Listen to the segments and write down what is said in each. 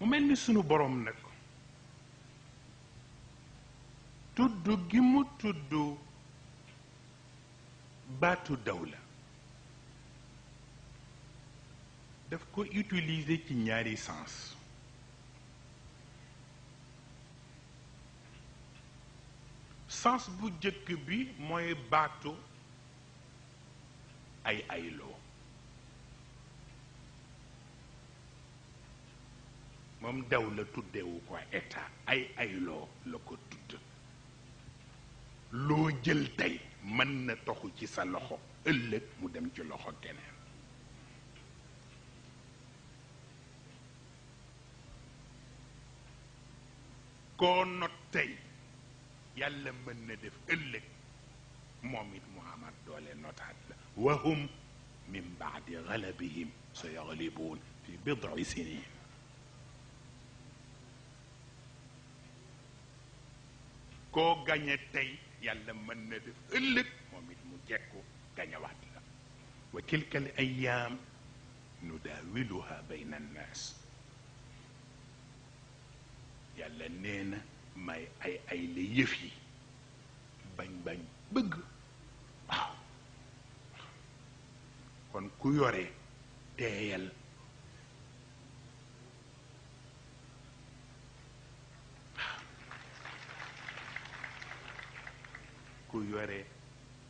mel ni sunu borom nag tudd gi mu tudd baatu dawla daf ko utiliser ci ñaari sens sens bu jëkk bi mooy baatu ay ayloo moom dawla tuddewu ko état ay ayloo la ko tudd loo jël tey mën na toxu ci sa loxo ëllëg mu dem ci loxo keneen koo not tey yàlla mën na def ëllëg moom it mu amaat doole notaat la wahum min baadi galabihim sa yaglibuun fi bid'i sinin koo gañe tey yàlla mën na def ëllëg moom it mu jekku gañawaat la wa tilka al ayyaam nudaawiluha bayna annaas yàlla nee na may ay la yëf yi bañ bëgg waaw kon ku yore teeyal ku yore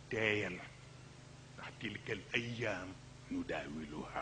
teeyal ndax tilkal ayyaam nu daawiluha